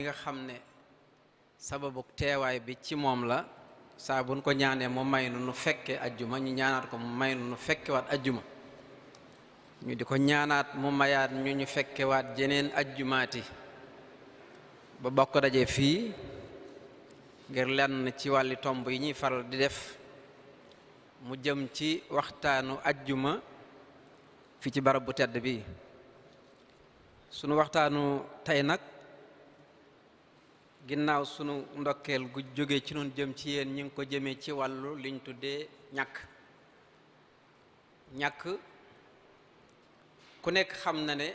nga xam ne sababu teewaay bi ci moom la saa buñ ko ñaanee mu may nu fekke ajjuma ñu ñaanaat ko mu may nu fekkewaat ajjuma ñu di ko ñaanaat mu mayaat ñu fekkewaat jeneen ajjumaati ba bokk daje fii ngir lenn ci wàlli tomb yi ñuy faral di def mu jëm ci waxtaanu ajjuma fi ci barab bu tedd bi sunu waxtaanu tey nag ginnaaw sunu ndokkeel gu jóge ci nun jëm ci yéen ñi ngi ko jëmee ci wàllu liñ tuddee ñàkk ku nekk xam na ne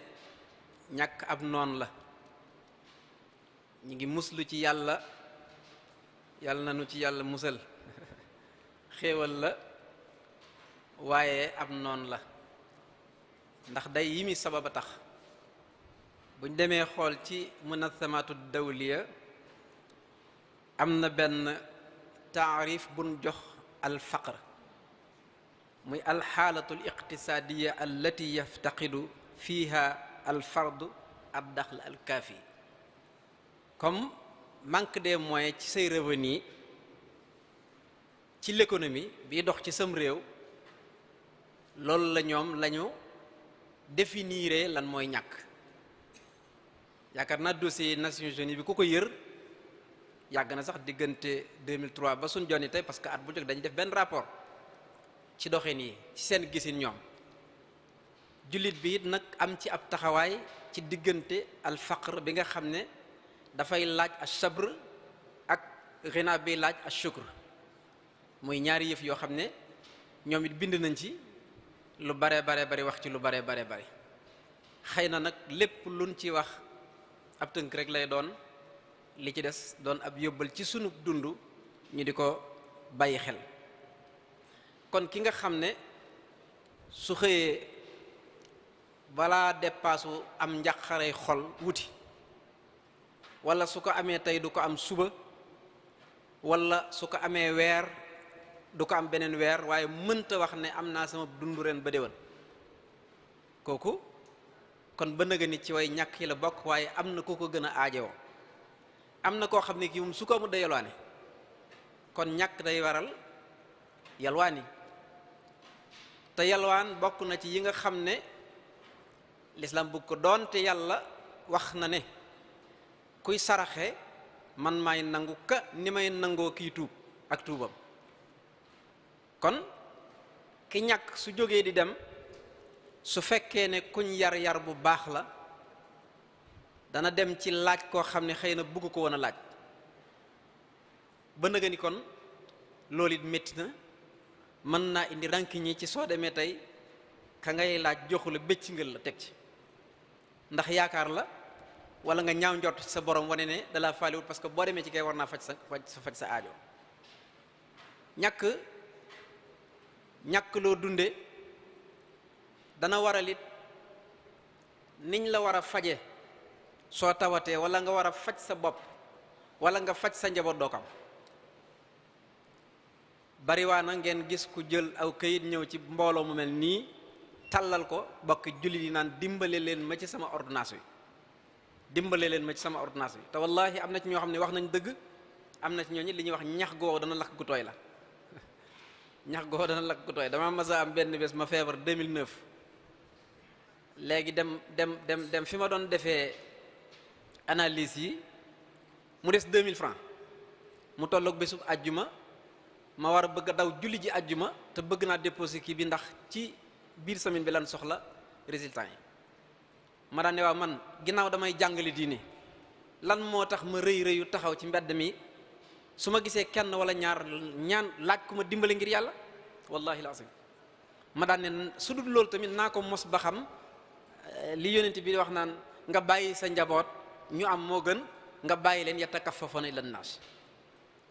ñàkk ab noon la ñi ngi muslu ci yàlla na nu ci yàlla musal xéewal la waaye ab noon la ndax day yi mi sababa tax buñ demee xool ci munazamatu dawliya am na benn taarif buñ jox alfaqr muy alxaalatu aliqtisaadiya allati yaftaqidu fiha alfardu addaxl alkaafi comme manque des moyens ci say revenu ci l'économie bi dox ci sam réew loolu la ñoom lañu définir lan mooy ñàkk yaakaar naa dossier Nations Unies bi ku ko yër yàgg na sax diggante 2003 ba suñ jonni tey parce que at bu jóg dañuy def benn rapport ci doxin yi ci seen gisin ñoom jullit bi it nag am ci ab taxawaay ci diggante al faqr bi nga xam ne dafay laaj a sabr ak ghina bi laaj a shukr muy ñaari yëf yoo xam ne ñoom it bind nañ ci lu bare bari wax ci lu bare bari xëy na nag lépp luñ ci wax ab tënk rek lay doon li ci des doon ab yóbbal ci sunu dund ñu di ko bàyyi xel kon ki nga xam ne su xëyee balaa dépassu am njàqarey xol wuti wala su ko amee tey du ko am suba wala su ko amee weer du ko am beneen weer waaye mënta wax ne am naa sama dund ren ba déwén kooku kon ba nëga nit ci way ñàkk yi la bokk waaye am na ku ko gën a aajowoo am na koo xam ne kii moom su ko amul day yalwaane kon ñàkk day waral yalwaan yi te yalwaan bokk na ci yi nga xam ne lislaam bëgg ko doon te yàlla wax na ne kuy saraxe man maay nangu ka ni may nangoo kii tuub ak tuubam kon ki ñàkk su jógee di dem su fekkee ne kuñ yar bu baax la dana dem ci laaj koo xam ne xëy na bugg ko woon a laaj ba nëga ni kon loolu it métti na mën naa indi ranki ñi ci soo demee tey ka ngay laaj joxu la bëcc ngël la teg ci ndax yaakaar la wala nga ñaaw njort ci sa borom wane ne dalaa faaliwut parce que boo demee ci kay war naa faj sa aajo ñàkk loo dunde dana waral it niñ la war a faje soo tawatee wala nga war a faj sa bopp wala nga faj sa njaboot doo ko am bariwaa na ngeen gis ku jël aw këyit ñëw ci mbooloo mu mel nii tàllal ko bokk jullit yi naan dimbale leen ma ci sama ordonnance bi te wallahi am na ci ñoo xam ne wax nañ dëgg am na ci ñooñu li ñuy wax ñax goo dana lakk gu tooy la ñax goo dana lakk gu tooy dama masa am benn bés ma feebar 2009 léegi dem fi ma doon defee analyse yi mu des 2000 francs mu tolloog bésub ajjuma ma war a bëgg a daw julli ji ajjuma te bëgg naa déposé kii bi ndax ci biir semaine bi lan soxla résultat yi ma daan ne waaw man ginnaaw damay jàngale diine lan moo tax ma rëyu taxaw ci mbedd mi su ma gisee kenn wala ñaan laaj ku ma dimbale ngir yàlla wallahi alazim ma daan ne su dul loolu tamit naa ko mos ba xam li yonent bi wax naan nga bàyyi sa njaboot ñu am moo gën nga bàyyi leen yatakaffafuna ila nnaas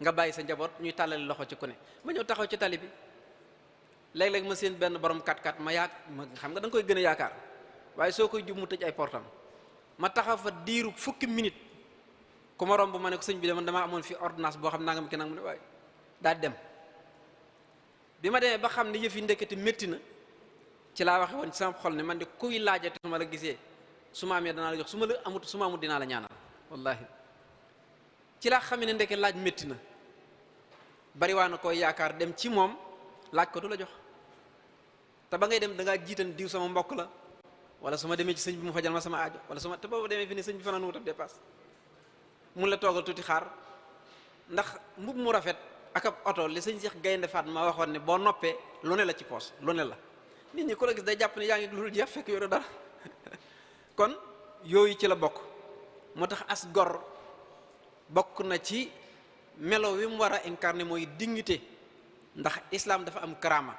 nga bàyyi sa njaboot ñuy tàllali loxo ci ku ne ma ñëw taxaw ci tali bi léeg-léeg ma seen benn borom kat ma xam nga da nga koy gën a yaakaar waaye soo koy jub mu tëj ay portam ma taxaw fa diiru fukki minute ku ma romb ma ne ko sëñ bi de man damaa amoon fi ordonnance boo xam naa nga ma ki nag mu ne waaye daal dem bi ma demee ba xam ne yëf yi ndekete métti na ci laa waxe woon ci sama xol ne man de kuy laajate su ma la gisee su ma amee danaa la jox su ma amut dinaa la ñaanal wallahi ci laa xam ne ndeke laaj métti na bari waa na koy yaakaar dem ci moom laaj ko du la jox te ba ngay dem da ngaa jiitan diw sama mbokk la wala su ma demee ci sëñ bi mu fajal ma sama aajo wala su ma te boobu demee fi ne sëñ bi fanaan wutam dépasse mun la toogal tuuti xaar ndax mbub mu rafet ak ab oto li sëñ Cheikh Gaynde Fatma ma waxoon ne boo noppee lu ne la ci poos lu ne la nit ñi ku la gis day jàpp ne yaa ngi lu dul jeex fekk yoru dara kon yooyu ci la bokk moo tax as gor bokk na ci melo wi mu war a incarner mooy dignité ndax islam dafa am karaama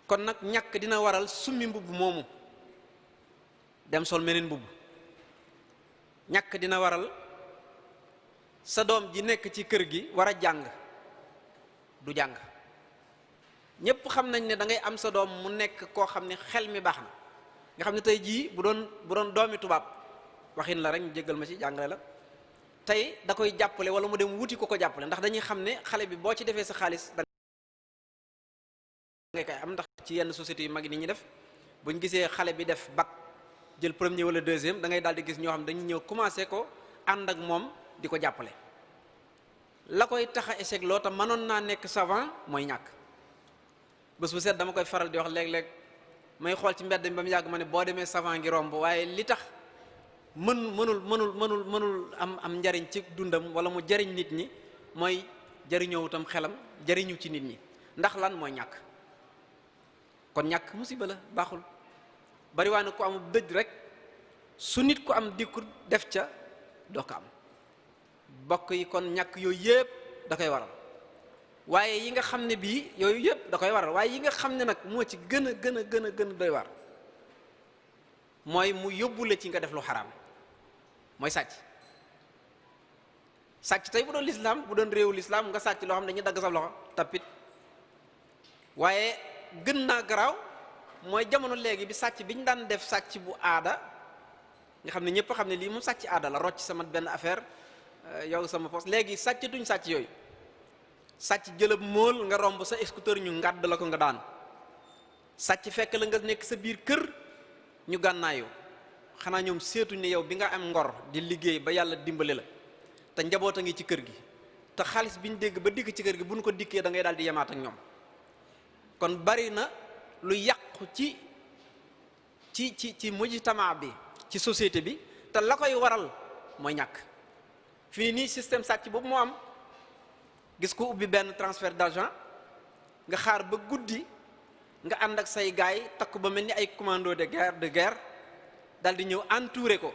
kon nag ñàkk dina waral summi mbubb moomu dem sol meneen mbubb ñàkk dina waral sa doom ji nekk ci kër gi war a jàng du jàng ñépp xam nañ ne da ngay am sa doom mu nekk koo xam ne xel mi baax na nga xam ne tey jii bu doon doomi tubaab waxin la rek ñu jéggal ma ci jàngale la tey da koy jàppale wala mu dem wuti ko jàppale ndax dañuy xam ne xale bi boo ci defee sa xaalis da ngay koy am ndax ci yenn sociétés yu mag yi ni ñuy def buñ gisee xale bi def bac jël premier wala deuxième da ngay daal di gis ñoo xam dañuy ñëw commencé ko ànd ak moom di ko jàppale la koy tax a échec loo tam mënoon naa nekk savant mooy ñàkk bés bu set dama koy faral di wax léeg-léeg may xool ci mbedd mi ba mu yàgg ma ne boo demee savant ngi romb waaye li tax mënul am njariñ ci dundam wala mu jariñ nit ñi mooy jariñoo tam xelam jariñu ci nit ñi ndax lan mooy ñàkk kon ñàkk musiba la baaxul bari waa ne ku am dëj rek su nit ku am dikku def ca doo ko am bokk yi kon ñàkk yooyu yëpp da koy waral waaye yi nga xam ne bii yooyu yëpp da koy waral waaye yi nga xam ne nag moo ci gën a doy war mooy mu yóbbule ci nga def lu xaraam mooy sàcc tey bu doon lislaam bu doon réewu lislaam nga sàcc loo xam ne dañuy dagg sa loxo tapit waaye gën naa garaaw mooy jamono léegi bi sàcc bi ñu daan def sàcc bu aada nga xam ne ñëpp xam ne lii mu sàcc aada la rocc sama benn affaire yow sama poos léegi sàcc duñ sàcc yooyu sàcc jëlëb móol nga romb sa scooter ñu ngàdd la ko nga daan sàcc fekk la nga nekk sa biir kër ñu gànnaayu xanaa ñoom seetuñ ne yow bi nga am ngor di liggéey ba yàlla dimbale la te njaboot a ngi ci kër gi te xaalis bi ñu dégg ba dikk ci kër gi bu ñu ko dikkee da ngay daal di yemaat ak ñoom kon bari na lu yàqu ci mujtama bi ci société bi te la koy waral mooy ñàkk fii nii système sàcc boobu moo am gis ko ubbi benn transfert d'argent nga xaar ba guddi nga ànd ak say gaay takku ba mel ni ay commando de guerre dal di ñëw entouré ko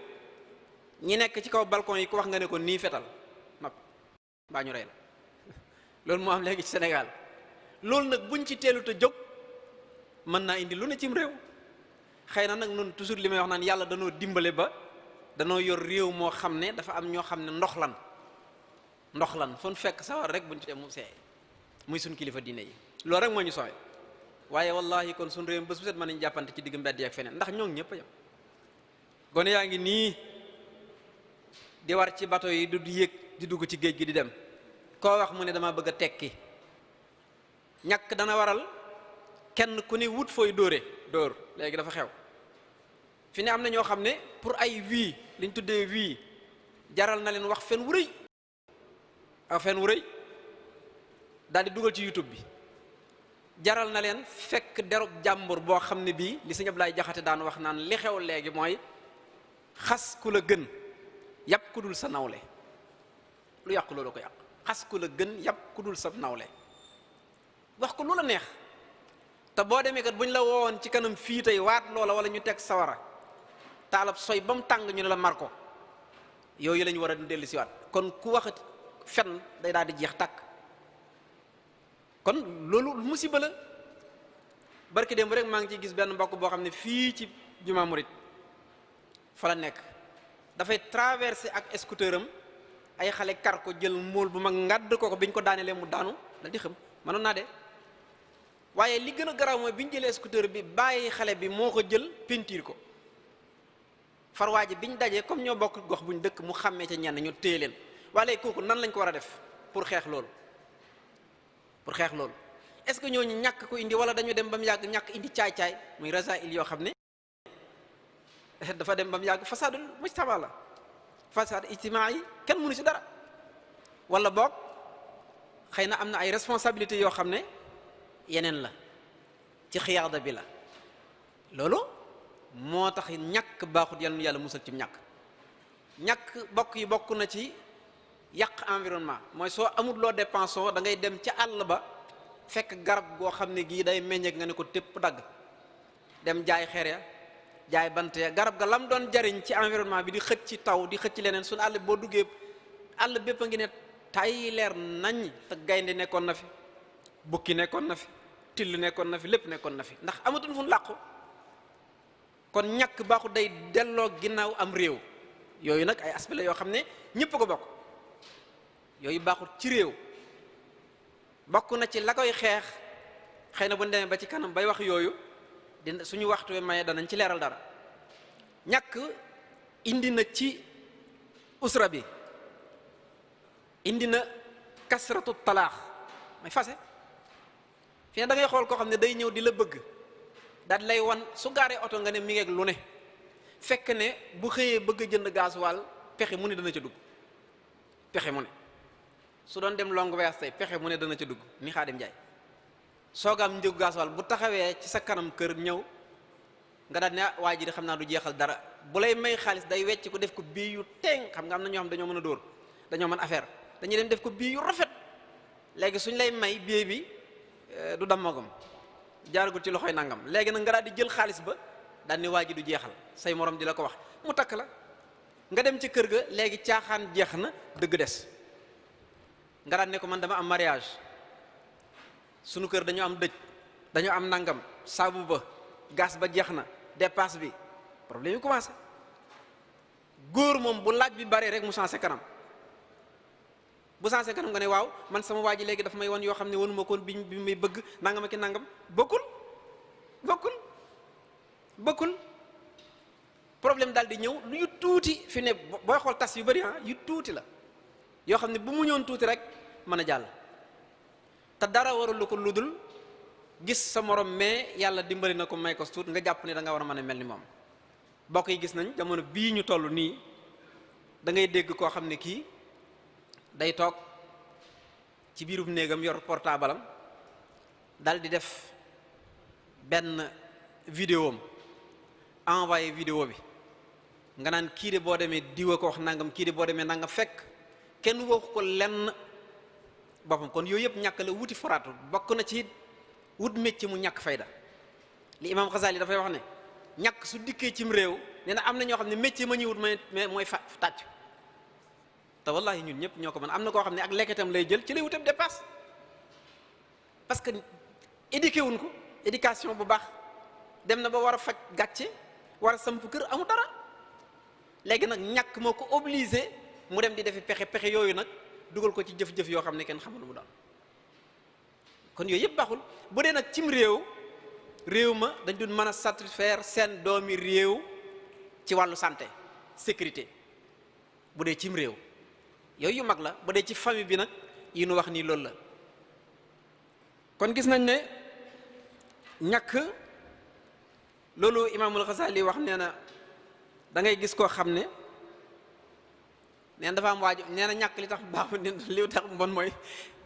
ñi nekk ci kaw balcon yi ku wax nga ne ko nii fetal noppi mbaa ñu rey la loolu moo am léegi ci Sénégal loolu nag buñ ci teelut a jóg mën naa indi lu ne cim réew xëy na nag noonu toujours li may wax naan yàlla danoo dimbale ba danoo yor réew moo xam ne dafa am ñoo xam ne ndox lan fon fekk sawar rek buñ ci mu seey muy suñ kilifa diine yi loolu rek moo ñu sooy waaye wallahi kon suñ réew bés bu set mën nañu jàppante ci digg mbedd yi ak feneen ndax ñoo ngi ñëpp a yem gone yaa ngi nii di war ci bato yi du yéeg di dugg ci géej gi di dem koo wax mu ne dama bëgg a tekki ñàkk dana waral kenn ku ne wut fooy dóor léegi dafa xew fi ne am na ñoo xam ne pour ay vie liñ tuddee vie jaral na leen wax fen wu rëy daal di dugal ci YouTube bi jaral na leen fekk derub jàmbur boo xam ne bii li sëñ Ablaye Jaxate daan wax naan li xew léegi mooy xas ku la gën yàpp ku dul sa nawle lu yàqu loolu ko yàq xas ku la gën yàpp ku dul sa nawle wax ko lu la neex te boo demee kat buñ la woowoon ci kanam fii tey waat loola wala ñu teg sawara taalab soy ba mu tàng ñu ne la mar ko yooyu la ñu war a dellu si waat kon ku wax fen day daal di jeex tàkk kon loolu musiba la barki démb rek maa ngi ciy gis benn mbokk boo xam ne fii ci juma murit fa la nekk dafay traversé ak scooter am ay xale kar ko jël móol bu mag ngàdd ko biñ ko daanelee mu daanu dal di xam mënoon naa de waaye li gën a garaaw mooy bi ñu jëlee scooter bi bàyyi xale bi moo ko jël pentiir ko farwaa ji biñ dajee comme ñoo bokk gox buñ dëkk mu xàmmee ca ñenn ñu téye leen waaye kooku nan lañ ko war a def pour xeex loolu est-ce que ñooñu ñàkk ko indi wala dañu dem ba mu yàgg ñàkk indi caay-caay muy rasail yoo xam ne dafa dem ba mu yàgg fasadul mujtama la fasaad ijtimaai kenn mënu ci dara. wala boog xëy na am na ay responsabilités yoo xam ne yeneen la ci xiyaada bi la loolu moo tax ñàkk baaxut yàlla musal ci ñàkk bokk yi bokk na ci yàq environnement mooy soo amul loo dépensé da ngay dem ca àll ba fekk garab goo xam ne gii day meññeek nga ne ko tépp dagg dem jaay xeer ya jaay bant ya garab ga lam doon jariñ ci environnement bi di xëcc ci taw di xëcc leneen suñu àll boo duggee àll bépp a ngi ne tay leer nañ te gaynde nekkoon na fi bukki nekkoon na fi till nekkoon na fi lépp nekkoon na fi ndax amatuñ fu làqu kon ñàkk baaxu day delloo ginnaaw am réew yooyu nag ay aspect la yoo xam ne ñëpp ko bokk yooyu baaxut ci réew bokk na ci la koy xeex xëy na bu ñu demee ba ci kanam bay wax yooyu dina suñu waxtu maye danañ ci leeral dara ñàkk indi na ci usra bi indi na kasratu talaax may fase fi ne da ngay xool koo xam ne day ñëw di la bëgg daal lay wan su gaaree oto nga ne mi ngeeg lu ne fekk ne bu xëyee bëgg a jënd gasoil pexe mu ne dana ca dugg pexe mu ne su doon dem longue voyage tey pexe mu ne dana ca dugg ni Xaadim Njaay soogaam njëgu gasoil bu taxawee ci sa kanam kër ñëw nga daal ne waa ji di xam naa du jeexal dara bu lay may xaalis day wecc ko def ko bii yu teeng xam nga am na ñoo xam dañoo mën a dóor dañoo mën affaire dañuy dem def ko bii yu rafet léegi suñ lay may bii bi du dammagum jaaragul ci loxoy nangam léegi nag nga daal di jël xaalis ba daal ni waa ji du jeexal say morom di la ko wax mu takk la nga dem ci kër ga léegi caaxaan jeex na dëgg des nga daal ne ko man dama am mariage sunu kër dañoo am dëj dañoo am nangam saabu ba gaz ba jeex na dépasse bi problème yi commencé góor moom bu laaj bi bare rek mu changé kanam bu changé kanam nga ne waaw man sama waa ji léegi dafa may wan yoo xam ne wanuma koon bi may bëgg nangam ak nangam bokkul problème daal di ñëw lu yu tuuti fi ne booy xool tas yu bëri yu tuuti la yoo xam ne bu mu ñëwoon tuuti rek mën a jàll te dara warul ko ludul gis sa morom mais yàlla dimbali na ko may ko tuut nga jàpp ne da nga war a mën a mel ni moom bokk yi gis nañ jamono bii ñu toll nii da ngay dégg koo xam ne kii day toog ci biirub néegam yor portable am dal di def benn vidéo am envoyé vidéo bi nga naan kii de boo demee diwa ko wax nangam kii de boo demee nangam fekk kenn waxu ko lenn boppam kon yooyu yëpp ñàkk la wuti foraatu bokk na ci wut métier mu ñàkk fayda li imam Xasali dafay wax ne ñàkk su dikkee cim réew nee na am na ñoo xam ne métier ma ñuy wut mais mooy tàcc te wallahi ñun ñëpp ñoo ko mën am na koo xam ne ak lekketam lay jël ci lay wutam dépasse parce que éduqué wuñ ko éducation bu baax dem na ba war a faj gàcce war a samp kër amul dara léegi nag ñàkk moo ko obligé mu dem di defi pexe yooyu nag dugal ko ci jëf-jëf yoo xam ne kenn xamul mu doon kon yooyu yëpp baaxul bu dee nag cim réew ma dañ doon mën a satisfaire seen doomi réew ci wàllu santé sécurité bu dee cim réew yooyu yu mag la bu dee ci famille bi nag yi nu wax nii loolu la kon gis nañ ne ñàkk loolu imaamul Xasaali wax nee na da ngay gis koo xam ne nee na dafa am waaju nee na ñàkk li tax baaxul li tax mbon mooy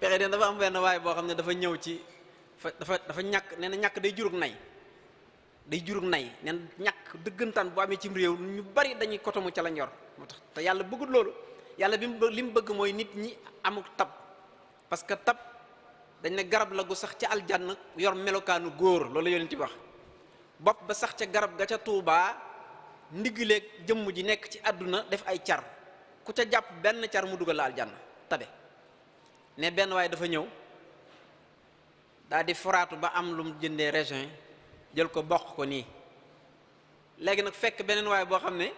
pexe den dafa am benn waay boo xam ne dafa ñëw ci dafa ñàkk nee na ñàkk day jurug nay nee na ñàkk dëggantaan bu amee cim réew ñu bari dañuy kotomu ca lañ yor moo tax te yàlla bëggul loolu yàlla li mu bëgg mooy nit ñi amuk tab parce que tab dañ ne garab la gu sax ca aljanna yor melokaanu góor loolu yonent bi wax bopp ba sax ca garab ga ca Tuubaa ndigleeg jëmm ji nekk ci àdduna def ay car ku ca jàpp benn car mu dugal la aljanna tabe ne benn waaye dafa ñëw daal di foraatu ba am lu mu jëndee raisin jël ko bokk ko nii léegi nag fekk beneen waaye boo xam ne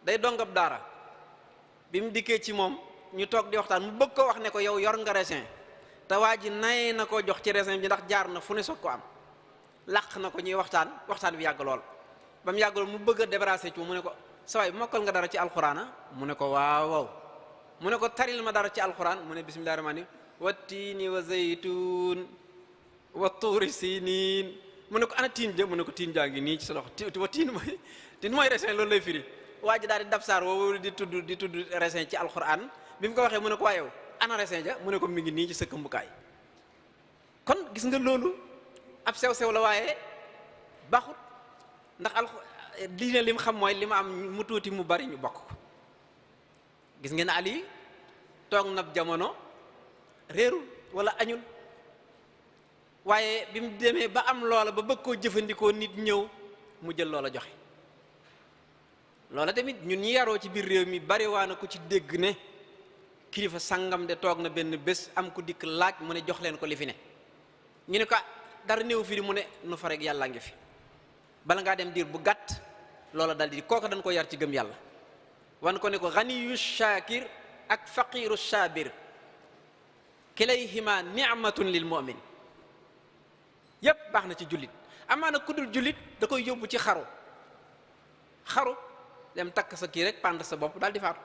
day dongab daara bi mu dikkee ci moom ñu toog di waxtaan mu bëgg ko wax ne ko yow yor nga raisin te waa ji nay na ko jox ci raisin bi ndax jaar na fu ne soog ko am làq na ko ñuy waxtaan bi yàgg lool ba mu yàgg lool mu bëgg a débarrasser ci mu ne ko sa waay mokkal nga dara ci alxuraana mu ne ko waaw mu ne ko taril ma dara ci alxuraan mu ne bismillahi rahmaani wa tiini wa zaytuun wa tuuri siniin mu ne ko ana tiin ja mu ne ko tiin jaa ngi nii ci sa loxo wa tiin mooy raisin loolu lay firi waa ji daal di dab saar woowu di tudd raisin ci alxuraan bi mu ko waxee mu ne ko waa yow ana raisin ja mu ne ko mi ngi nii ci sa këmbukaay. kon gis nga loolu ab sew-sew la waaye baaxut ndax diine li mu xam mooy li ma am mu tuuti mu bari ñu bokk ko. gis ngeen Ali toog na jamono réerul wala añul waaye bi mu demee ba am loola ba bëgg koo jëfandikoo nit ñëw mu jël loola joxe. loola tamit ñun ñi yaroo ci biir réew mi bari waa na ko ci dégg ne kilifa sangam de toog na benn bés am ku dikk laaj mu ne jox leen ko li fi ne ñu ne ko dara néew fi di mu ne nu fa rek yàllaa ngi fi. bala ngaa dem diir bu gàtt loola dal di kooka dañ ko yar ci gëm yàlla wan ko ne ko ganiyu shaakir ak faqiru shaabir kilayhima ni'matun lil mu'min yépp baax na ci jullit amaana ku dul jullit da koy yóbbu ci xaru dem takk sa kii rek pànd sa bopp daal di faatu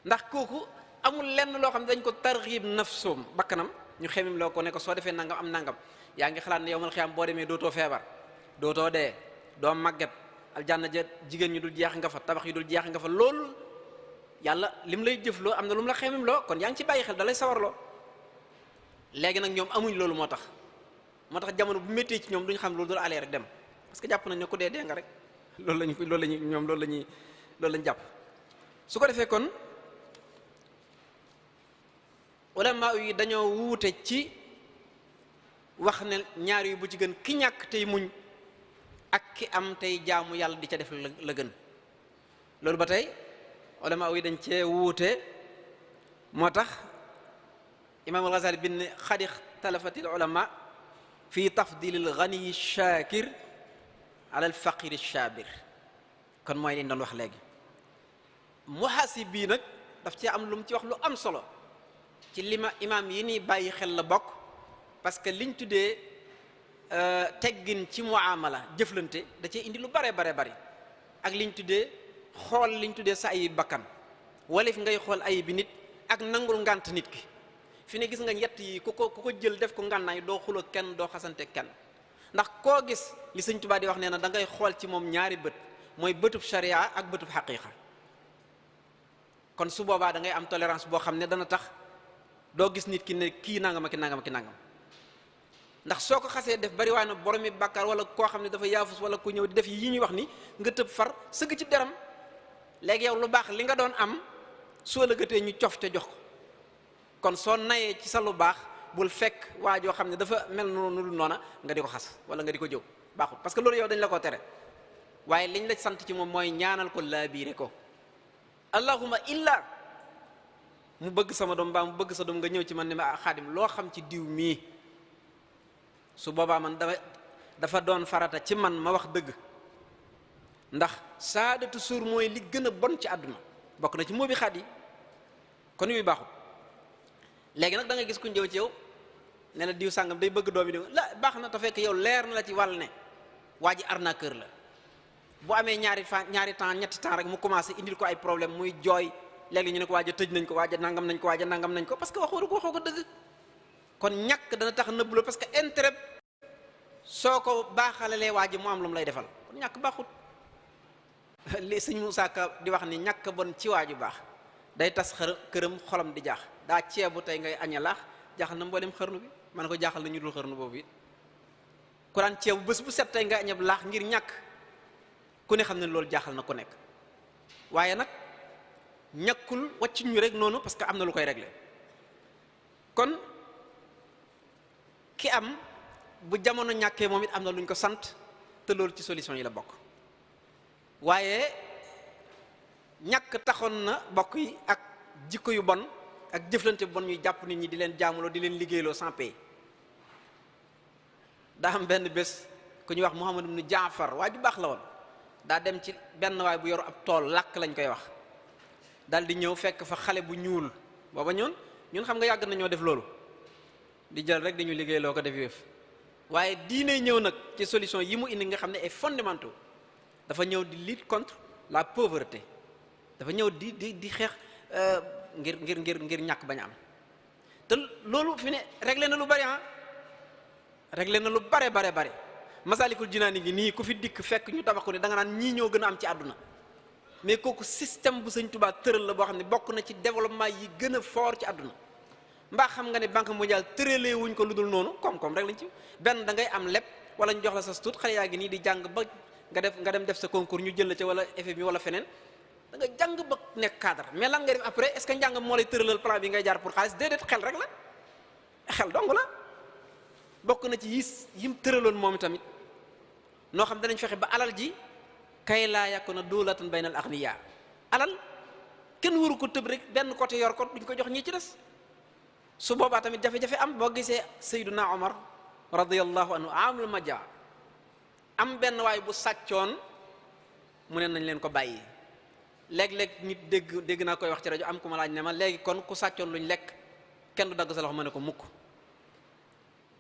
ndax kooku amul lenn loo xam ne dañ ko targhib nafsoom bakkanam ñu xemim loo ko ne ko soo defee nangam am nangam yaa ngi xalaat ne yowmal xiyaam boo demee dootoo feebar dootoo dee doo màgget aljanna ja jigéen ñi dul jeex nga fa tabax yi dul jeex nga fa loolu yàlla lim lay jëfloo am na lu mu la xemim loo kon yaa ngi ci bàyyi xel da lay sawarloo. léegi nag ñoom amuñ loolu moo tax jamono bu méttee ci ñoom duñ xam loolu dul alee rek dem parce que jàpp nañ ne ku dee nga rek loolu lañ jàpp. su ko defee kon ulama yi dañoo wuute ci wax ne ñaar yu bu ci gën ki ñàkk tey muñ ak ki am tey jaamu yàlla di ca def la gën. loolu ba tey ulama yi dañ cee wuute moo tax imaam al-Ghazali bin xad ixtalafatil ulama fi tafdilil ganiyi shaakir ala al faqiri shaabir. kon mooy liñ doon wax léegi muhasib bii nag daf ci am lu mu ci wax lu am solo ci lima imaam yi nii bàyyi xel la bokk parce que liñ tuddee teggin ci muamala jëflante da cee indi lu bare bari ak liñ tuddee xool liñ tuddee sa ayib bakkan walif ngay xool ayib bi nit ak nangul ngànt nit ki. fi ne gis nga yett yi ku ko jël def ko ngànnaay doo xuloo kenn doo xasante kenn ndax koo gis li Sëñ Tuubaa di wax nee na da ngay xool ci moom ñaari bët mooy bëtub sharia ak bëtub xaqiiqa. kon su boobaa da ngay am tolérance boo xam ne dana tax doo gis nit ki ne kii nangam ak nangam ak nangam ndax soo ko xasee def bari waaye na boromi bàkkaar wala koo xam ne dafa yaafus wala ku ñëw di def yi ñuy wax ni nga tëb far sëgg ci deram léegi yow lu baax li nga doon am soo lëggatee ñu cof te jox ko. kon soo nayee ci sa lu baax bul fekk waa joo xam ne dafa mel noonu lu noona nga di ko xas wala nga di ko jëw baaxul parce que loolu yow dañ la koo tere waaye liñ la sant ci moom mooy ñaanal ko laabiire ko. allahumma illa mu bëgg sama doom mbaa mu bëgg sa doom nga ñëw ci man ne ma xaadim loo xam ci diw mii su boobaa man dafa doon farata ci man ma wax dëgg ndax saadatu suur mooy li gën a bon ci àdduna bokk na ci moo bi xaat yi kon yuy baaxul. léegi nag da nga gis ku ñëw ci yow ne la diw sàngam day bëgg doomi diw la baax na te fekk yow leer na la ci wàll ne waa ji arnaqueur la bu amee ñaari temps ñetti temps rek mu commencé indil ko ay problème muy jooy léegi ñu ne ko waaja tëj nañ ko waaja nangam nañ ko parce que waxoo ko dëgg. kon ñàkk dana tax nëbb la parce que intérêt soo ko baaxalalee waa ji mu am lu mu lay defal kon ñàkk baaxut. li sëñ Moussa Ka di wax ni ñàkk bon ci waaju baax day tas këram xolam di jaax daa ceebu tey ngay aña laax jaaxal na mboolem xërnu bi man ko jaaxal na ñu dul xërnu boobu it ku daan ceebu bés bu set tey ngay añab laax ngir ñàkk ku ne xam ne loolu jaaxal na ku nekk waaye nag ñàkkul wàcc ñu rek noonu parce que am na lu koy réglé. kon ki am bu jamono ñàkkee moom it am na lu ñu ko sant te loolu ci solution yi la bokk waaye ñàkk taxoon na bokk yi ak jikko yu bon ak jëflante bu bon ñuy jàpp nit ñi di leen jaamuloo di leen liggéeyloo sans payer. daa am benn bés ku ñuy wax Muhammad ibn Jaafar waa ju baax la woon daa dem ci benn waay bu yoru ab tool làkk lañ koy wax dal di ñëw fekk fa xale bu ñuul booba ñun xam nga yàgg nañoo def loolu di jël rek dañu liggéeyloo ko def yëf waaye diine ñëw nag ci solution yi mu indi nga xam ne ay fondamentaux dafa ñëw di lutte contre la pauvreté dafa ñëw di xeex ngir ñàkk bañ a am te loolu fi ne réglé na lu bari réglé na lu bare Masalikul Jinaan ngi nii ku fi dikk fekk ñu tabax ko ne da nga naan ñii ñoo gën a am ci àdduna mais kooku système bu Sëñ Tuubaa tëral la boo xam ne bokk na ci développement yi gën a fort ci àdduna. mbaa xam nga ne banque mondiale tëralee wuñ ko lu dul noonu koom-koom rek lañ ci benn da ngay am lépp wala ñu jox la sa statut xale yaa ngi nii di jàng ba nga dem def sa concours ñu jël la ca wala FMI wala feneen da nga jàng ba nekk cadre mais lan ngay def après est-ce que njàng moo lay tëralal plan bi ngay jaar pour xaalis déedéet xel rek la xel dong la. bokk na ci yim tëraloon moom tamit noo xam danañ fexe ba alal ji kay laa yakuna dawlatan baynal aghniyaa alal kenn waru ko tëb rek benn côté yor ko duñ ko jox ñi ci des. su boobaa tamit jafe-jafe am boo gisee Seyduna Omar radiyallahu anhu amul majaa am benn waay bu sàccoon mu ne nañ leen ko bàyyi léeg-léeg nit dégg naa koy wax ci rajo am ku ma laaj ne ma léegi kon ku sàccoon luñ lekk kenn du dagg sa loxo ma ne ko mukk.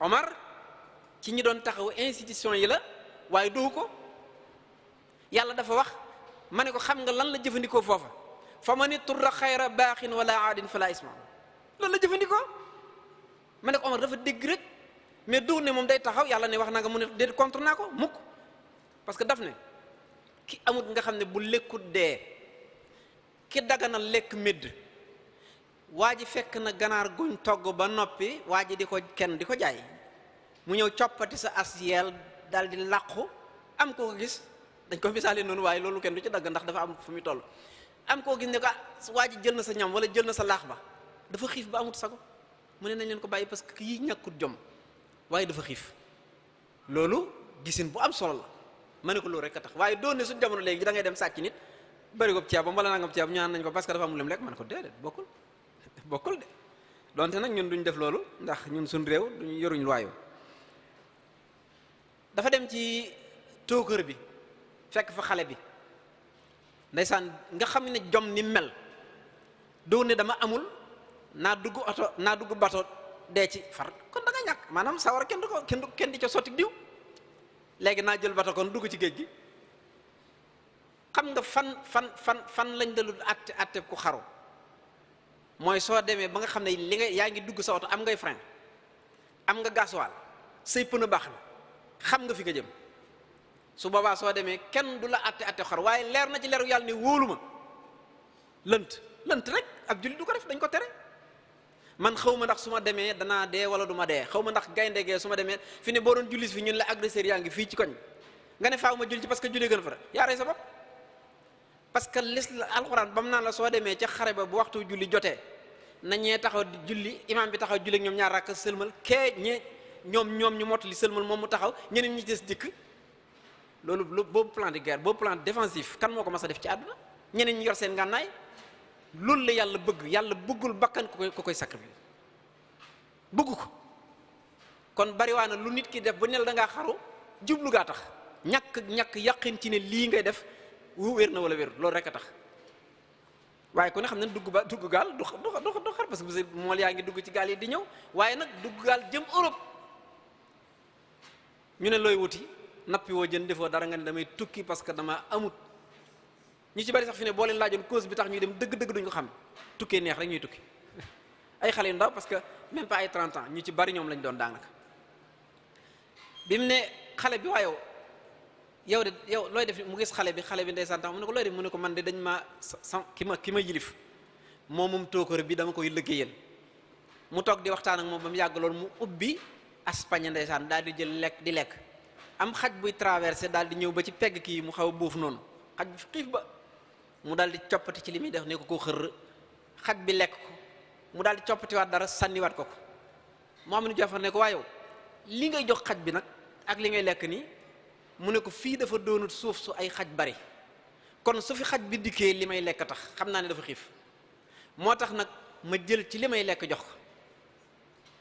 Omar ci ñi doon taxaw institution yi la waaye doo ko yàlla dafa wax ma ne ko xam nga lan la jëfandikoo foofa fa ma ni turra xayra baaxin wala aadin fala isma loolu la jëfandikoo ma ne ko Omar dafa dégg rek mais dugg ne moom day taxaw yàlla ne wax naa nga mu ne déet contre naa ko mukk parce que daf ne ki amut nga xam ne bu lekkut dee ki daganal lekk médd waa ji fekk na ganaar guñ togg ba noppi waa ji di ko kenn di ko jaay mu ñëw coppati sa assiette daal di làqu am koo gis dañ ko misaale noonu waaye loolu kenn du ci dagg ndax dafa am fu muy toll am koo gis ne ko waa ji jël na sa ñam wala jël na sa laax ba dafa xiif ba amut sago mu ne nañ leen ko bàyyi parce que yi ñàkkut jom waaye dafa xiif loolu gisin bu am solo la ma ne ko loolu rek a tax waaye doon ne suñu jamono léegi da ngay dem sàcc nit bëri ko ceebam wala nangam ceeb ñaan nañ ko parce que dafa amul lem lekk ma ne ko déedéet bokkul de donte nag ñun duñ def loolu ndax ñun suñ réew duñ yoruñ waayu dafa dem ci tookër bi fekk fa xale bi ndeysaan nga xam ne jom ni mel doon ne dama amul naa dugg bato dee ci far kon da nga ñàkk maanaam sawar kenn di ca sotti diw léegi naa jël bato kon dugg ci géej gi xam nga fan lañ dalul atte ku xaru mooy soo demee ba nga xam ne li nga yaa ngi dugg sa oto am ngay frein am nga gasoil say pneu baax na xam nga fi nga jëm su boobaa soo demee kenn du la atte xaru waaye leer na ci leeru yàlla ne wóolu ma lënt rek ab jullit du ko def dañ ko tere man xaw ma ndax su ma demee danaa dee wala du ma dee xaw ma ndax gaynde gee su ma demee fi ne boo doon jullis fi ñun la agresseur yaa ngi fii ci koñ nga ne faaw ma julli ci parce que julli gën fa yaa rey sa bopp parce que alxuraan ba mu naan la soo demee ca xare ba bu waxtu julli jotee na ñee taxaw di julli imaam bi taxaw julli ak ñoom ñaar rakk sëlmal ñoom ñu mottali sëlmal moom mu taxaw ñeneen ñi des dikk loolu boobu plan de guerre boobu plan défensif kan moo ko mas a def ci àdduna ñeneen ñi yor seen ngànnaay loolu la yàlla bëgg yàlla bëggul bakkan ku koy sacrifice bëgg ko kon bariwaana lu nit ki def bu nel da ngaa xaru jublu gaa tax ñàkk yàqin ci ne lii ngay def wér na wala wér loolu rek a tax waaye ku ne xam ne dugg gaal du xar parce que mool yaa ngi dugg ci gaal yi di ñëw waaye nag dugg gaal jëm Europe ñu ne looy wuti nappi woo jën defoo dara nga ne damay tukki parce que dama amut ñu ci bari sax fi ne boo leen laajoon cause bi tax ñuy dem dëgg-dëgg duñ ko xam tukkee neex rek ñuy tukki ay xale yu ndaw parce que même pas ay 30 ans ñu ci bari ñoom lañ doon daanaka bi mu ne xale bi waayow yow looy def mu gis xale bi ndeysaan tax mu ne ko looy def mu ne ko man de dañ ma ki ma yilif moom tookër bi dama koy liggéeyal mu toog di waxtaan ak moom ba mu yàgg loolu mu ubbi aspagne ndeysaan daal di jël lekk di lekk am xaj buy traversé daal di ñëw ba ci pegg kii mu xaw a bóof noonu xaj bi xiif ba mu daal di coppati ci li muy def ne ko koo xër xaj bi lekk ko mu daal di coppatiwaat dara sànniwaat ko Muhammadu Jaafar ne ko waayow li ngay jox xaj bi nag ak li ngay lekk nii mu ne ko fii dafa doonut suuf su ay xaj bari kon su fi xaj bi dikkee li may lekk tax xam naa ne dafa xiif moo tax nag ma jël ci li may lekk jox ko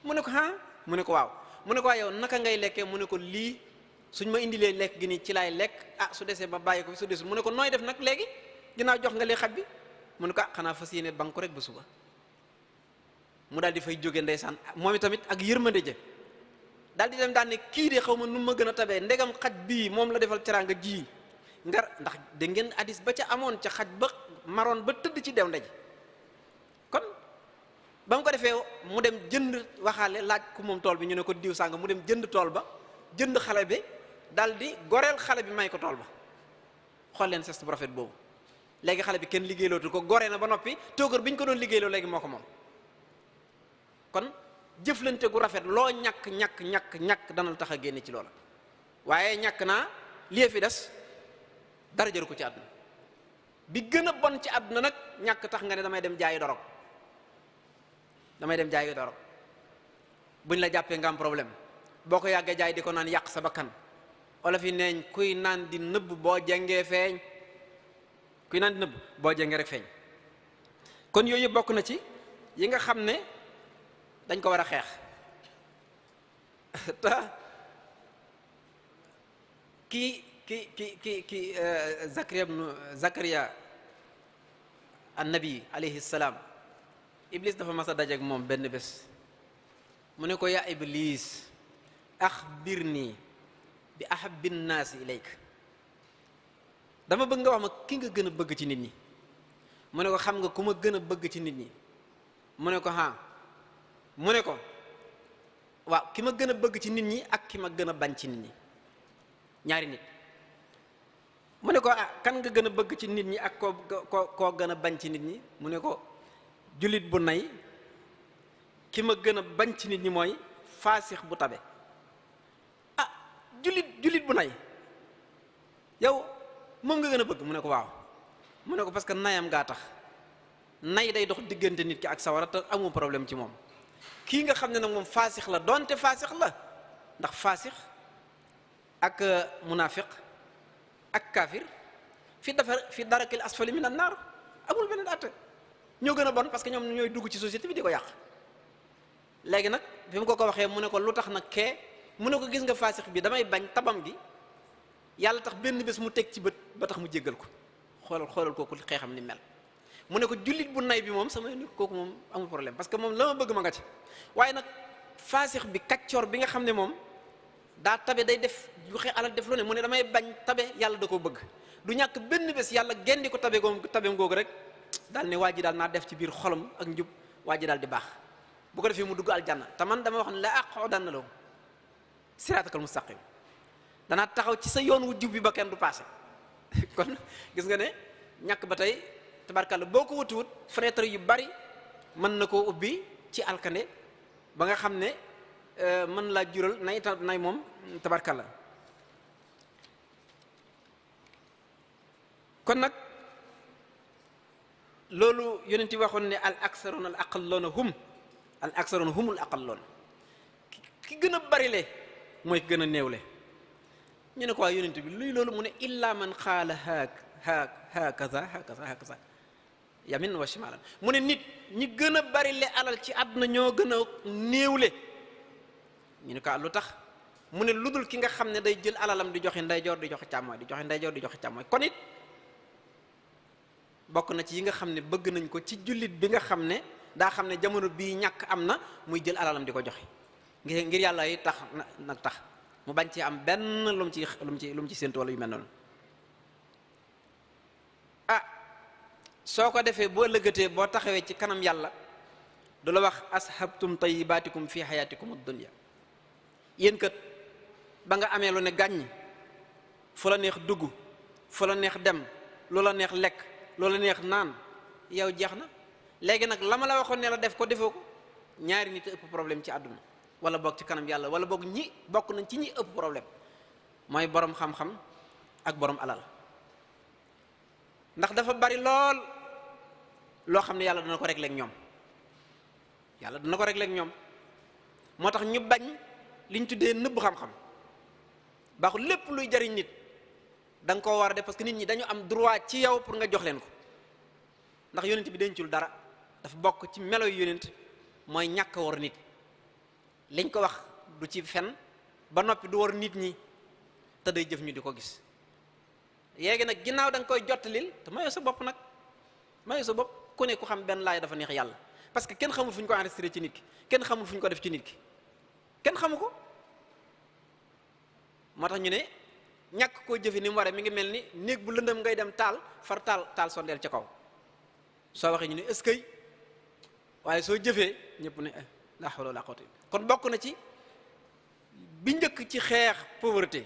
mu ne ko ah mu ne ko waaw mu ne ko waaw yow naka ngay lekkee mu ne ko lii suñ ma indilee lekk gi nii ci laay lekk su desee ma bàyyi ko fi su desul mu ne ko nooy def nag léegi ginnaaw jox nga lee xaj bi mu ne ko xanaa fas yéene banque ko rek ba suba mu daal di fay jóge ndeysaan moom itamit ak yërmande ja daal di dem daan ne kii de xaw ma nu ma gën a tabee ndegam xaj bii moom la defal teraanga ji ndax dégg ngeen hadis ba ca amoon ca xaj ba maroon ba tëdd ci dew ndej kon ba mu ko defee mu dem jënd waxaale laaj ku moom tool bi ñu ne ko diw sàng mu dem jënd tool ba jënd xale bi daal di goreel xale bi may ko tool ba xool leen geste bu rafet boobu léegi xale bi kenn liggéeylootu ko gore na ba noppi toogar bi ñu ko doon liggéeyloo léegi moo ko moom. kon jëflante gu rafet loo ñàkk dana la tax a génne ci loola waaye ñàkk naa lii fi des dara jëru ko ci àdduna bi gën a bon ci àdduna nag ñàkk tax nga ne damay dem jaayi dorog buñ la jàppee nga am problème boo ko yàggee jaay di ko naan yàq sa bakkan wala fi neeñ kuy naan di nëbb boo jengee feeñ kuy naan di nëbb boo jengee rek feeñ. kon yooyu yëpp bokk na ci yi nga xam ne dañ ko war a xeex te kii Zakariya annabi alayhi salaam Iblis dafa mas a dajeek moom benn bés mu ne ko yaa Iblis axbirnii bi ahabbi nnaasi ilayk dama bëgg nga wax ma ki nga gën a bëgg ci nit ñi mu ne ko xam nga ku ma gën a bëgg ci nit ñi mu ne ko mu ne ko waaw ki ma gën a bëgg ci nit ñi ak ki ma gën a bañ ci nit ñi ñaari nit mu ne ko kan nga gën a bëgg ci nit ñi ak koo gën a bañ ci nit ñi mu ne ko jullit bu nay ki ma gën a bañ ci nit ñi mooy faasix bu tabe jullit bu nay yow moom nga gën a bëgg mu ne ko waaw mu ne ko parce que nayam gaa tax nay day dox diggante nit ki ak sawara te amu problème ci moom kii nga xam ne nag moom faasix la doonte faasix la ndax faasix ak munafiq ak kaafir fi darakil asfali minan naar amul beneen atte ñoo gën a bon parce que ñoom ñooy dugg ci société bi di ko yàq léegi nag fi mu ko waxee mu ne ko lu tax nag kee mu ne ko gis nga faasix bi damay bañ tabam gi yàlla tax benn bés mu teg ci bët ba tax mu jéggal ko xoolal kooku xeexam ni mel mu ne ko jullit bu nay bi moom sama ni kooku moom amul problème parce que moom la ma bëgg ma nga ci waaye nag faasix bi kaccoor bi nga xam ne moom daa tabe day def joxe alal def lu ne mu ne damay bañ tabe yàlla da koo bëgg du ñàkk benn bés yàlla gendi ko tabeem googu rek daal ne waa ji daal naa def ci biir xolam ak njub waa ji daal di baax bu ko defee mu dugg aljanna te man dama wax ne la aqudanna lahum siraatakal mustaqim danaa taxaw ci sa yoon wu jub bi ba kenn du paase kon gis nga ne ñàkk ba tey tabarkalla boo ko wutuwut fenêtre yu bari mën na koo ubbi ci alkande ba nga xam ne mën laa jural nay moom tabarkalla kon nag loolu yonent waxoon ne al aksaruna al aqalloona humul aqalloon ki gën a bari le mooy ki gën a néewle ñu ne ko waa yonent bi luy loolu mu ne illa man xaala hakaza yamin wa shimalan mu ne nit ñi gën a bari le alal ci àdduna ñoo gën a néewle ñu ne ko lu tax mu ne ludul ki nga xam ne day jël alalam di joxe ndeyjoor di joxe càmmooy kon it bokk na ci yi nga xam ne bëgg nañ ko ci jullit bi nga xam ne daa xam ne jamono bii ñàkk am na muy jël alalam di ko joxe ngir yàlla yi tax nag tax mu bañ ci am benn lu mu ci séntu wala yu mel noonu soo ko defee boo lëggatee boo taxawee ci kanam yàlla du la wax ashabtum tayyibatikum fi hayatikum ad-dunya yéen kat ba nga amee lu ne gàññ fu la neex dugg fu la neex dem lu la neex lekk lu la neex naan yow jeex na léegi nag la ma la waxoon ne la def ko defoo ko ñaari nit ëpp problème ci àdduna wala boog ci kanam yàlla wala boog bokk nañ ci ñi ëpp problème mooy borom xam-xam ak borom alal ndax dafa bari lool loo xam ne yàlla dana ko régler ak ñoom moo tax ñu bañ liñ tuddee nëbb xam-xam baaxul lépp luy jariñ nit da nga koo war a def parce que nit ñi dañu am droit ci yow pour nga jox leen ko ndax yonent bi dencul dara dafa bokk ci melo yu yonent mooy ñàkk a war nit liñ ko wax du ci fen ba noppi du war nit ñi te day jëf ñu di ko gis yéegi nag ginnaaw da nga koy jottalil te mayoo sa bopp ku ne ku xam benn laay dafa neex yàlla parce que kenn xamul fu ñu ko enregistré ci nit ki kenn xamul fu ñu ko def ci nit ki kenn xamu ko moo tax ñu ne ñàkk koo jëfe ni mu waree mi ngi mel ni néeg bu lëndëm ngay dem taal taal sondeel ca kaw soo waxee ñu ne eskay waaye soo jëfee ñëpp ne la hawla wala quwwata kon bokk na ci bi njëkk ci xeex pauvreté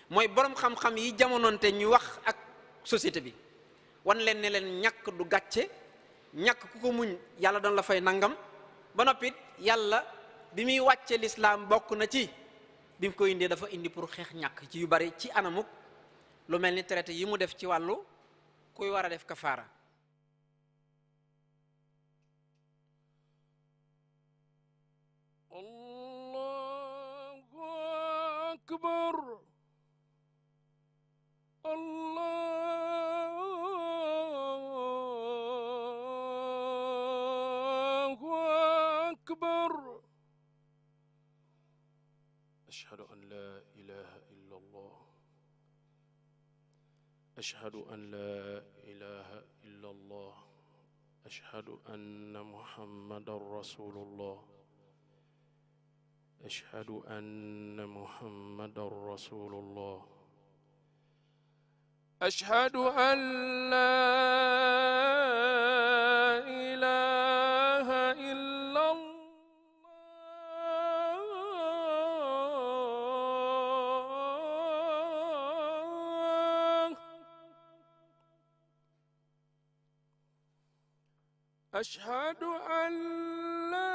mooy borom xam-xam yi jamonoonte ñu wax ak société bi wan leen ne leen ñàkk du gàcce, ñàkk ku ko muñ yàlla dana la fay nangam. ba noppi yàlla bi muy wàcce lislaam bokk na ci bi mu ko indee dafa indi pour xeex ñàkk ci yu bari ci anamuk lu mel ni traité yi mu def ci wàllu kuy war a def kafaara. Allahu akbar, Allahu akbar. Ashhadu an la ilaha illa Allah. Ashhadu an la ilaha illa Allah. Ashhadu anna Muhammadan Rasulullah. Ashhadu anna Muhammadan Rasulullah. Ashhadu an la ilaha illa Allah. Ashhadu an la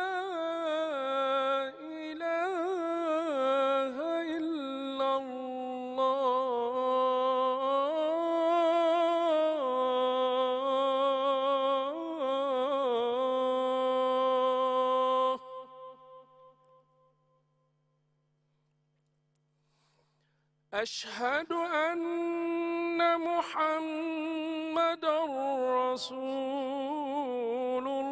أشهد أن محمدًا رسول الله.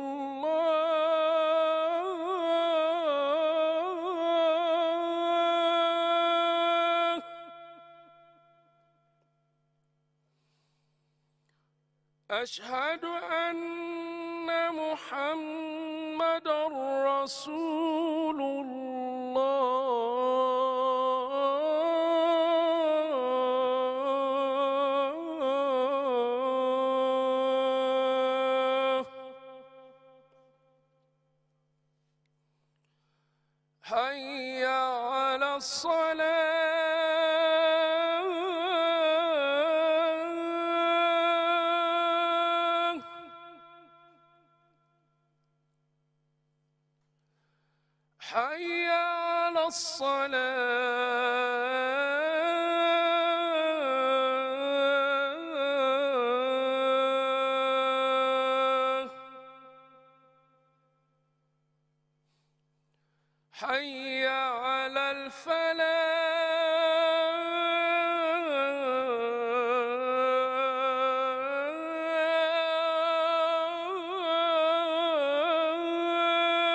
أشهد أن محمدًا رسول الله. حي على الصلاة. حي على الصلاة. حي على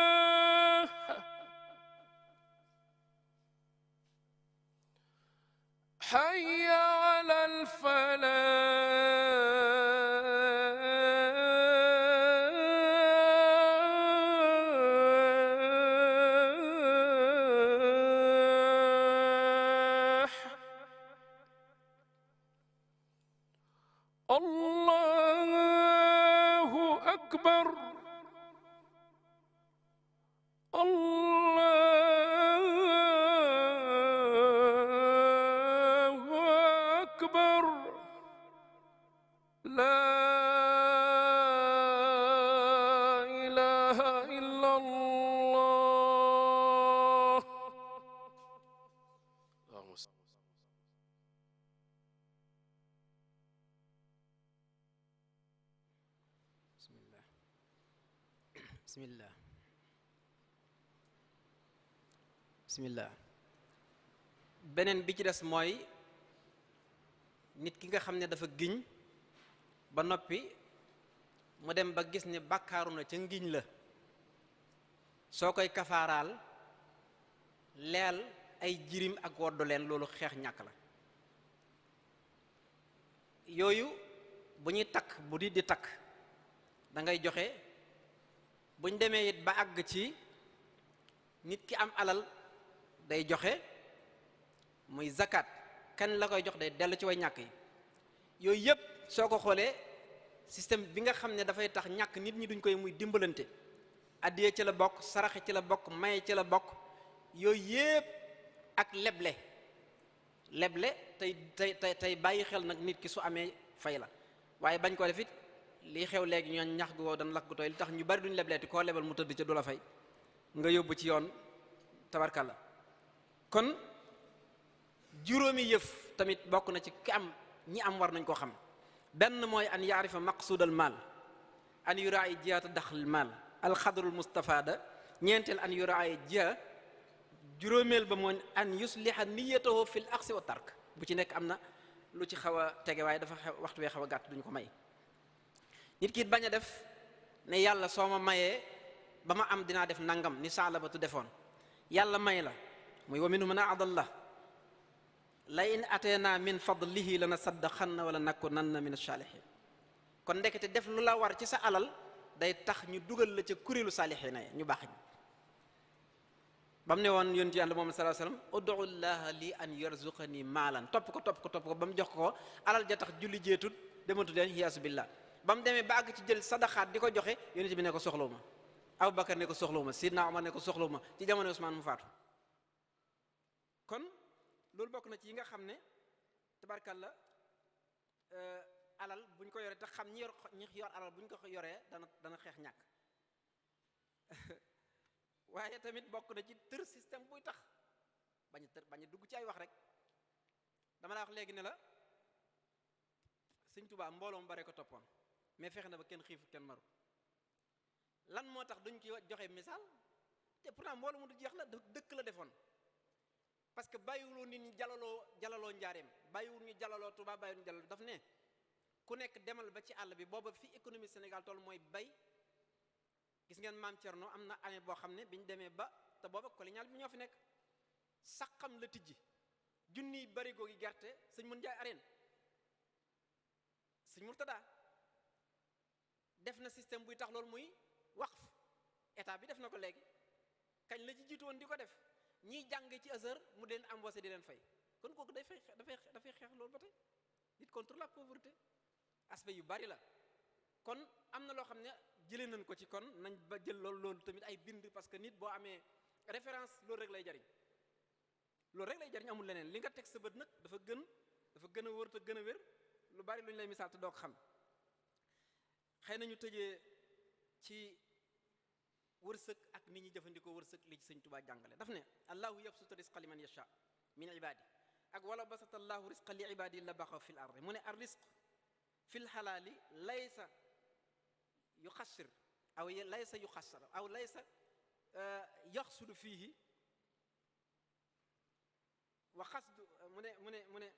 الفلاح. حي على الفلاح. الله أكبر. الله أكبر. لا إله إلا الله. bismillah bismillah bismillah. beneen bi ci des mooy nit ki nga xam ne dafa giñ ba noppi mu dem ba gis ne bàkkaaru na ca ngiñ la, soo koy kafaaraal leel ay jirim ak woddu leen, loolu xeex ñàkk la. yooyu bu ñuy takk bu di takk da ngay joxe. buñ demee it ba àgg ci nit ki am alal day joxe, muy zakat, kan la koy jox day dellu ci way ñàkk yi. yooyu yëpp soo ko xoolee système bi nga xam ne dafay tax ñàkk nit ñi duñ koy muy dimbalante, addiye ci la bokk, saraxe ci la bokk, maye ci la bokk. yooyu yëpp ak leble tey bàyyi xel nag nit ki su amee fay la. waaye bañ ko def it lii xew léegi ñooñ ñax gu wow dana lakk gu tooy li tax ñu bari duñ lebleeti koo lebal mu tëdd ca du la fay nga yóbbu ci yoon tabarkalla. kon juróomi yëf tamit bokk na ci ki am ñi am war nañ koo xam. benn mooy an yaarifa maqsudal maal an yuraayi jihaata daxlil maal alxadrul mustafada. ñeenteel an yuraayi jiha. juróomeel ba mooy an yusliha niyatahu fil axsi wa tark. bu ci nekk am na lu ci xaw a tege waaye dafa waxtu wee xaw a gàtt duñu ko may. nit ki bañ a def ne yàlla soo ma mayee ba ma am dinaa def nangam ni Saalabatu defoon yàlla may la muy wa minhum man aadallah la in ateenaa min fadlihi lana saddaqanna wala nakunanna min as-saalihin. kon ndekete def lu la war ci sa alal day tax ñu dugal la ca kuréelu saalihiina yi ñu baax ñi. ba mu ne woon yonent Yàlla Muhammad sallallahu alayhi wasallam ud'u llaha li an yarzuqani maalan topp ko ba mu jox ko alal ja tax julli jeetut dematu leen hiyaasu billah. ba mu demee ba àgg ci jël sadaxaat di ko joxe yonent bi ne ko soxlawu ma Abubakar ne ko soxlawu ma Sidna Omar ne ko soxlawu ma ci jamono Usmaan mu faatu. kon loolu bokk na ci yi nga xam ne tabarkalla alal buñ ko yoree te xam ñi yor alal buñ ko yoree dana xeex ñàkk waaye tamit bokk na ci tër système buy tax bañ a dugg ci ay wax rek. dama la wax léegi ne la Sëñ Tuubaa mbooloo mu bare ko toppoon mais fexe na ba kenn xiifu kenn maru. lan moo tax duñ ci joxe misaal te pourtant mbooloo mu du jeex la dëkk la defoon. parce que bàyyiwuloo nit ñi jalaloo njaareem bàyyiwul ñu jalaloo Tuubaa bàyyiwul ñu jalaloo daf ne ku nekk demal ba ci àll bi booba fi économie Sénégal toll mooy bay. gis ngeen maam Thierno am na année boo xam ne biñ demee ba te booba colonial bi ñoo fi nekk saqam la tijji junniy barigo gi gerte sëñ mën jaay areen sëñ Murtada def na système buy tax loolu muy waqf état bi def na ko léegi kañ la ci jiitu woon di ko def ñiy jànge ci Azhar mu deen embauché di leen fay kon kooku dafay xeex loolu ba tey lutte contre la pauvreté aspect yu bari la. kon am na loo xam ne jëlee nañ ko ci kon nañ ba jël loolu tamit ay bind parce que nit boo amee référence loolu rek lay jariñ amul leneen li nga teg sa bët nag dafa gën a wër te gën a wér lu bari lu ñu lay misaal te doo ko xam. xëy na ñu tëjee ci wërsëg ak nit ñi jëfandikoo wërsëg li ci Sëñ Tuubaa jàngale daf ne allahu yabsutu risqa liman yasha min ibadi ak wala basata allahu risqa li ibadi la baxaw fil ardi mu ne ar risq fil xalaali laysa yuxassir aw laysa yuxassar aw laysa yaxsudu fiihi wa xasdu mu ne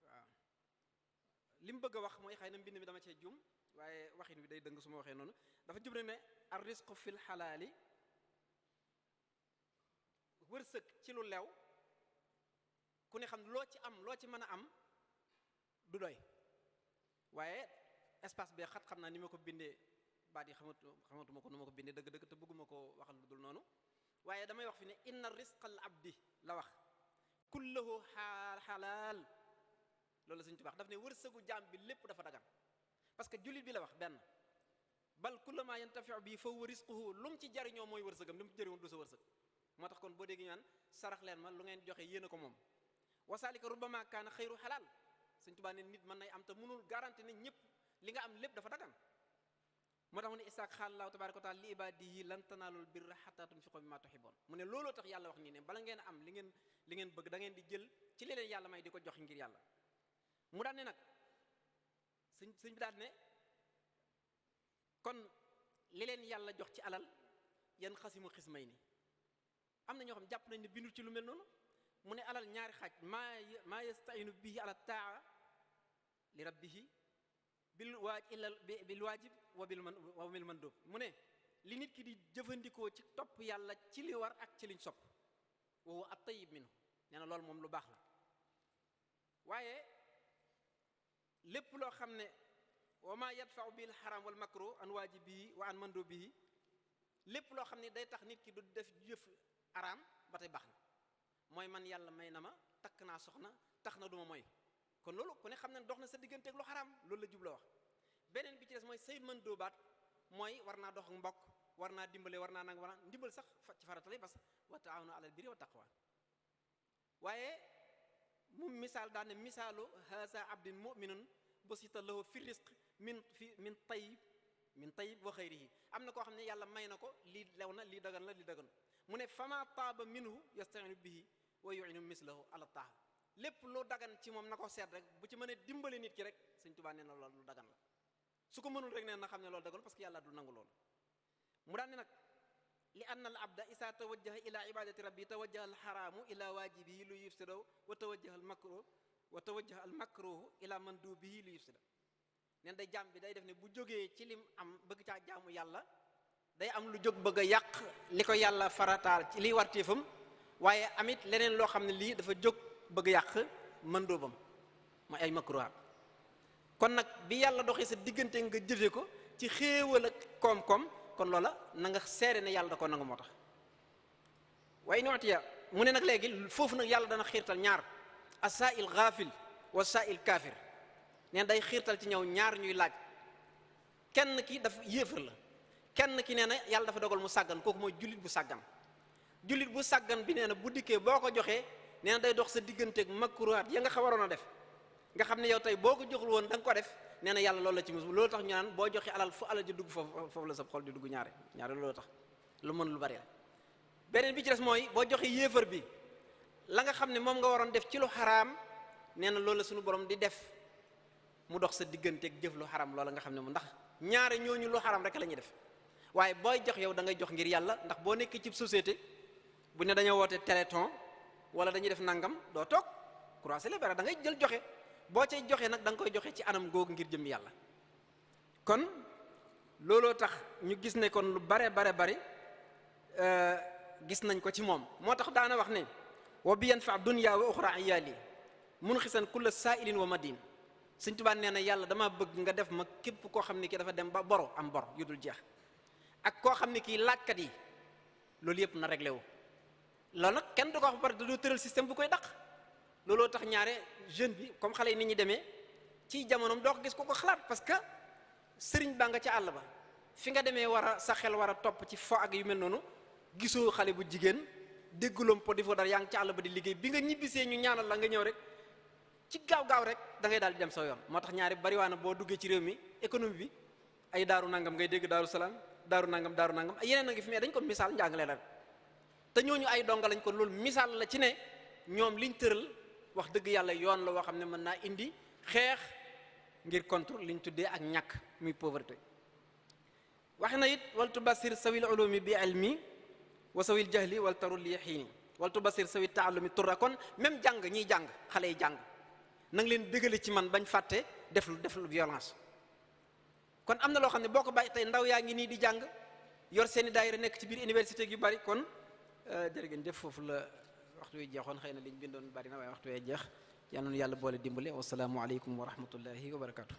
waaw li mu bëgg a wax mooy xëy na mbind mi dama cee juum waaye waxin wi day dëng su ma waxee noonu dafa jub ne ar risqu fil xalaali wërsëg ci lu lew ku ne xam loo ci am loo ci mën a am du doy waaye espace bee xat xam naa ni ma ko bindee baat yi xamatuma ko nu ma ko bindee dëgg-dëgg te bëgguma ko waxal lu dul noonu waaye damay wax fi ne inna risqal abdi la wax kulluhu xalaal loolu la Sëñ Tuubaa daf ne wërsëgu jaam bi lépp dafa dagan parce que jullit bi la wax benn bal kullu ma yantafiu bi fa huwa risquhu lu mu ci jariñoo mooy wërsëgam lu mu ci jariñoo du sa wërsëg moo tax kon boo dégg ñu naan sarax leen ma lu ngeen joxe yéen a ko moom wasaalika rubbama kaana xayru xalaal Sëñ Tuubaa ne nit mën nay am te mënul garanti ne ñëpp li nga am lépp dafa dagan moo tax mu ne isaaq xaalallahu tabaaraka wa taala li ibaadihi lan tanaalul birra hattaa tunfiqu mimmaa tuhibbuun mu ne looloo tax yàlla wax nii ne bala ngeen am li ngeen bëgg da ngeen di jël ci li leen yàlla may di ko jox ngir yàlla mu daan ne nag sëñ bi daan ne kon li leen yàlla jox ci alal yan xasimu xismay ni am na ñoo xam jàpp nañ ne bindul ci lu mel noonu mu ne alal ñaari xaaj maa yastainu bihi ala taa li rabbihi bil waajib wa bil mandub mu ne li nit ki di jëfandikoo ci topp yàlla ci li war ak ci liñ sopp wa huwa at-tayyib minhu nee na loolu moom lu baax la waaye lépp loo xam ne wa ma yadfau bil xaram wal makruh an waajibihi wa an mandubihi lépp loo xam ne day tax nit ki du def jëf araam ba tey baax na mooy man yàlla may na ma takk naa soxna tax na duma mooy kon loolu ku ne xam ne dox na sa digganteeg lu xaraam loolu la jubla wax beneen bi ci des mooy say mën doobaat mooy war naa dox ak mbokk war naa dimbale war naa nang war naa ndimbal sax ci farata lay parce que wa taawanu alal birri wa taqwa waaye mu misaal daal ne misaalu haza abdin mu'minun basita lahu fi risq min tayyib wa xayrihi. am na koo xam ne yàlla may na ko lii lew na lii dagan la lii dagan mu ne fama taaba minhu yasta'inu bihi wa yu'inu mislahu ala taaha. lépp lu dagan ci moom na ko seet rek bu ci mënee dimbale nit ki rek Sëñ Tuubaa nee na loolu lu dagan la su ko mënul rek nee na xam ne loolu dagan parce que yàlla du nangu loolu. mu daan ne nag li anna al abda isa tawajjaha ila ibadati rabbi tawajjaha al xaraamu ila waajibihi lu yufsida wa tawajjaha al makruhu ila mandubihi lu yufsida. neen day jàmm bi day def ne bu jógee ci lim am bëgg caa jaamu yàlla day am lu jóg bëgg a yàq li ko yàlla farataal ci liy warteefam waaye amit leneen loo xam ne lii dafa jóg bëgg yàq mëndoobam mooy ay makruhaat. kon nag bi yàlla doxee sa diggante nga jëfe ko ci xéewal ak koom-koom kon loola na nga seere ne yàlla da ko nangu moo tax. waaye nootiya mu ne nag léegi foofu nag yàlla dana xiirtal ñaar as-saa'il gaafil wa saa'il kaafir. neen day xiirtal ci ñëw ñaar ñuy laaj kenn ki dafa yéefar la kenn ki nee na yàlla dafa dogal mu sàggan kooku mooy jullit bu sàggan. jullit bu sàggan bi nee na bu dikkee boo ko joxee nee na day dox sa digganteeg makruhaat ya nga waroon a def nga xam ne yow tey boo ko joxul woon da nga ko def nee na yàlla loolu la ci mus loolu tax ñu naan boo joxee alal fu alal ji dugg foofu la sa xol di dugg ñaare loolu tax lu mën lu bari la. beneen bi ci des mooy boo joxee yéefar bi la nga xam ne moom nga waroon def ci lu xaraam nee na loolu la suñu borom di def mu dox sa digganteeg jëf lu xaram loola nga xam ne mu ndax ñaare ñooñu lu xaram rek la ñuy def waaye booy jox yow da ngay jox ngir yàlla ndax boo nekkee ci société bu ne dañoo woote téléthon wala dañuy def nangam doo toog croiser les bras da ngay jël joxe boo cay joxe nag da nga koy joxe ci anam googu ngir jëm yàlla. kon looloo tax ñu gis ne kon lu bari gis nañ ko ci moom moo tax daana wax ne wa bi yanfa dunya wa uxra iyaali mun xisan kulla saailin wa madin. Sëñ Tuubaa nee na yàlla dama bëgg nga def ma képp koo xam ne kii dafa dem ba boro am bor yu dul jeex ak koo xam ne kii laajkat yi loolu yëpp na réglé wu. loolu nag kenn du ko wax ba pare du tëral système bu koy daq looloo tax ñaare jeune bi comme xale yi nit ñi demee ci jamonoom doo ko gis ko xalaat parce que sëriñ baa nga ca àll ba fi nga demee war a sa xel war a topp ci fo ak yu mel noonu gisoo xale bu jigéen dégguloom po di fo dara yaa ngi ca àll ba di liggéey bi nga ñibbisee ñu ñaanal la nga ñëw rek ci gaaw rek da ngay daal di dem sa yoon. moo tax ñaari bariwaana boo duggee ci réew mi économie bi ay daaru nangam ngay dégg daaru salaam daaru nangam yeneen a ngi fi mais dañ ko misaal njàngale la te ñooñu ay donga lañ ko loolu misaal la ci ne ñoom liñ tëral wax dëgg yàlla yoon la woo xam ne mën naa indi xeex ngir contre liñ tuddee ak ñàkk muy pauvreté. wax na it wal tubasir sawil ulumi bi ilmi wa sawil jahli wal tarul li xiini wal tubasir sawil taallumi turra kon même jàng ñiy jàng xale yi jàng nang leen dëggale ci man bañ fàtte def lu violence. kon am na loo xam ne boo ko bàyyi tey ndaw yaa ngi nii di jàng yor seeni daayira nekk ci biir université yu bari kon jërë ngeen jëf foofu la waxtu wi jeexoon xëy na liñ bindoon bari na waaye waxtu wee jeex yal na yàlla boole dimbale wasalaamu aleykum wa rahmatullahi wa barakaatu.